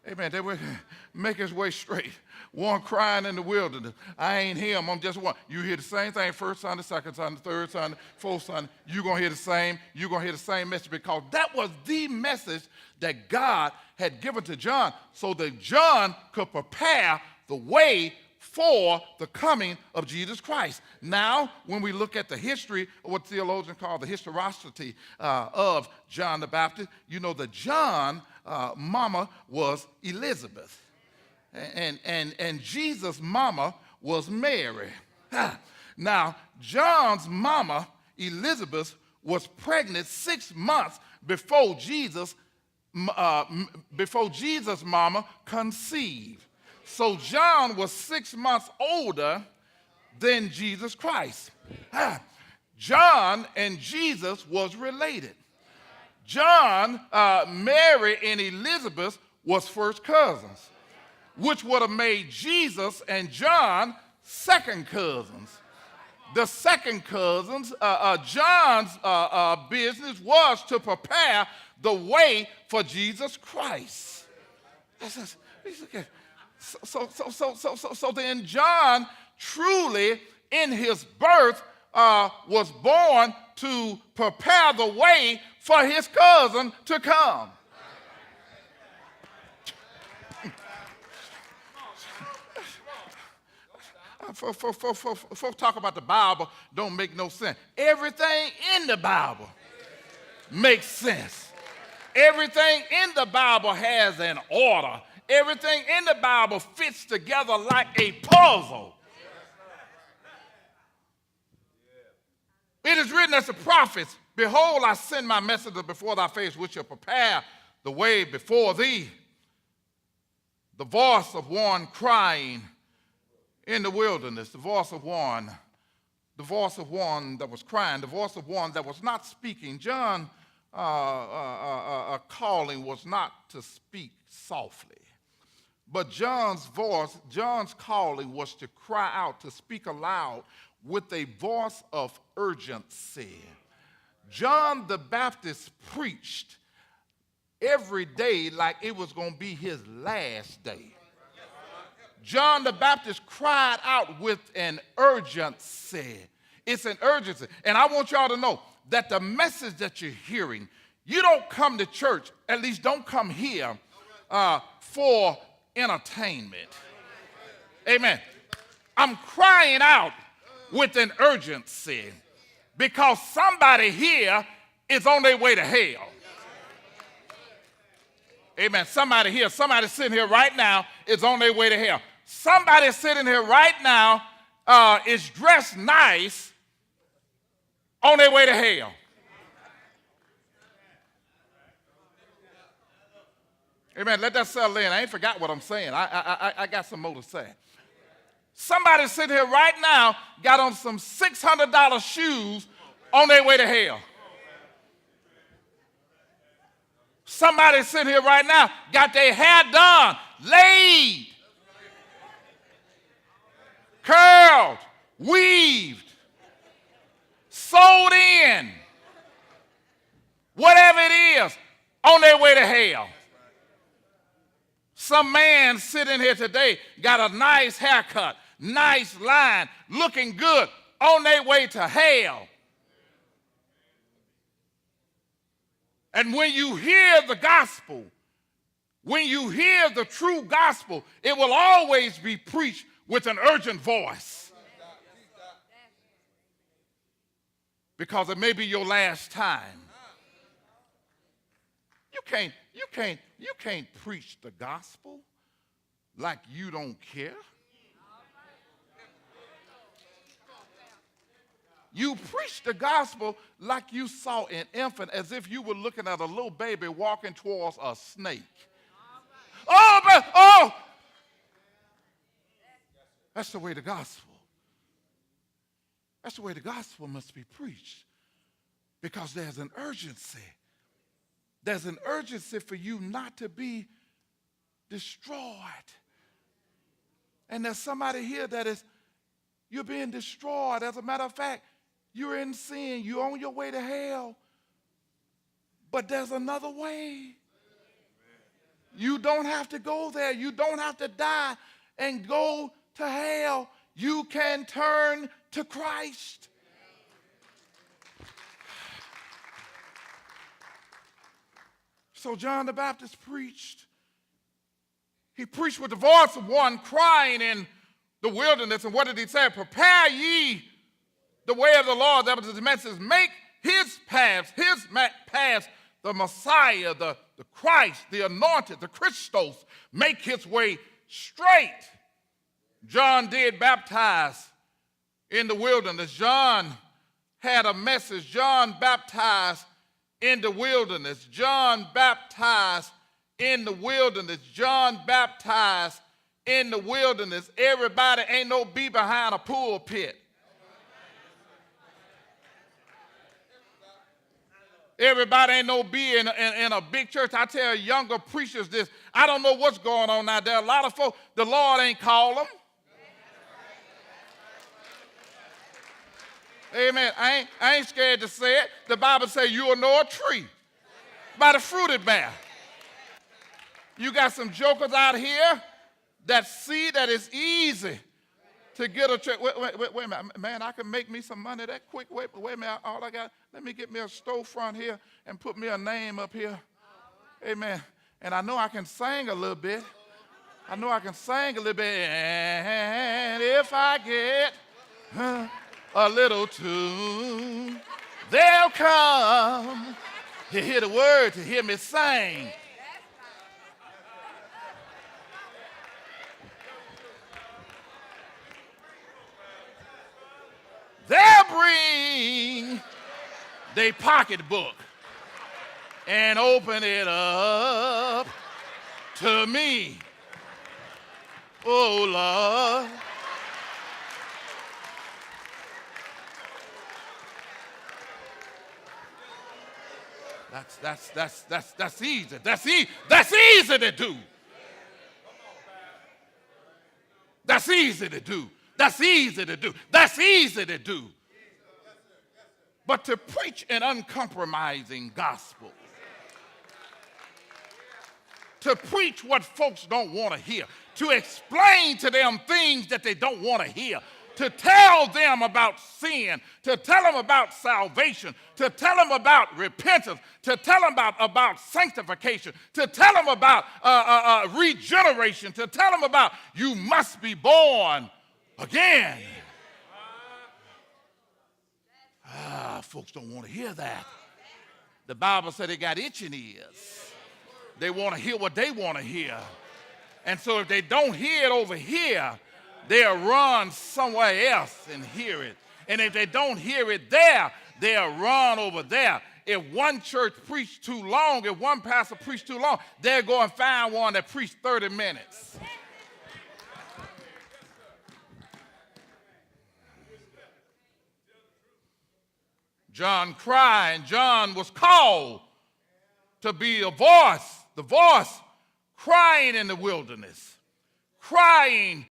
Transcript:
Amen. They would make his way straight. One crying in the wilderness. I ain't him. I'm just one. You hear the same thing first Sunday, second Sunday, third Sunday, fourth Sunday. You're going to hear the same. You're going to hear the same message because that was the message that God had given to John so that John could prepare the way for the coming of Jesus Christ. Now, when we look at the history of what theologians call the historicity of John the Baptist, you know that John, mama was Elizabeth. And Jesus' mama was Mary. Now, John's mama, Elizabeth, was pregnant 6 months before Jesus' mama conceived. So John was 6 months older than Jesus Christ. John and Jesus was related. John, Mary, and Elizabeth was first cousins, which would have made Jesus and John second cousins. The second cousins, John's business was to prepare the way for Jesus Christ. So then John truly in his birth was born to prepare the way for his cousin to come. Folks talk about the Bible don't make no sense. Everything in the Bible makes sense. Everything in the Bible has an order. Everything in the Bible fits together like a puzzle. It is written as the prophets, behold, I send my messenger before thy face, which shall prepare the way before thee. The voice of one crying in the wilderness, the voice of one that was crying, the voice of one that was not speaking. John's calling was not to speak softly. But John's calling was to cry out, to speak aloud with a voice of urgency. John the Baptist preached every day like it was going to be his last day. John the Baptist cried out with an urgency. It's an urgency. And I want y'all to know that the message that you're hearing, you don't come to church, at least don't come here for entertainment. Amen. I'm crying out with an urgency because somebody here is on their way to hell. Amen. Somebody here, somebody sitting here right now is on their way to hell. Somebody sitting here right now is dressed nice on their way to hell. Amen. Let that settle in. I ain't forgot what I'm saying. I got some more to say. Somebody sitting here right now got on some $600 shoes on their way to hell. Somebody sitting here right now got their hair done, laid, curled, weaved, sewed in, whatever it is, on their way to hell. Some man sitting here today got a nice haircut, nice line, looking good, on their way to hell. And when you hear the gospel, when you hear the true gospel, it will always be preached with an urgent voice. Because it may be your last time. You can't preach the gospel like you don't care. You preach the gospel like you saw an infant, as if you were looking at a little baby walking towards a snake. Oh! That's the way the gospel. That's the way the gospel must be preached. Because there's an urgency. There's an urgency for you not to be destroyed. And there's somebody here that is, you're being destroyed. As a matter of fact, you're in sin. You're on your way to hell. But there's another way. You don't have to go there. You don't have to die and go to hell. You can turn to Christ. So John the Baptist preached. He preached with the voice of one crying in the wilderness. And what did he say? Prepare ye the way of the Lord. That was his message. Make his paths, the Messiah, the Christ, the anointed, the Christos, make his way straight. John did baptize in the wilderness. John had a message. John baptized in the wilderness. John baptized in the wilderness. John baptized in the wilderness. Everybody ain't no be behind a pulpit. Everybody ain't no be in a big church. I tell younger preachers this. I don't know what's going on out there. A lot of folks, the Lord ain't called them. Amen. I ain't scared to say it. The Bible says you'll know a tree by the fruit it bear. You got some jokers out here that see that it's easy to get a church. Wait a minute. Man, I can make me some money that quick. Wait a minute. All I got, let me get me a storefront here and put me a name up here. Amen. And I know I can sing a little bit. And if I get a little tune, they'll come to hear the word, to hear me sing. They'll bring their pocketbook and open it up to me. Oh, Lord. That's easy. That's easy to do. That's easy to do. That's easy to do. That's easy to do. But to preach an uncompromising gospel, to preach what folks don't want to hear, to explain to them things that they don't want to hear, to tell them about sin, to tell them about salvation, to tell them about repentance, to tell them about sanctification, to tell them about regeneration, to tell them about you must be born again. Folks don't want to hear that. The Bible said they got itching ears. They want to hear what they want to hear. And so if they don't hear it over here, they'll run somewhere else and hear it. And if they don't hear it there, they'll run over there. If one church preached too long, if one pastor preached too long, they'll go and find one that preached 30 minutes. John cried, and John was called to be a voice, the voice crying in the wilderness, crying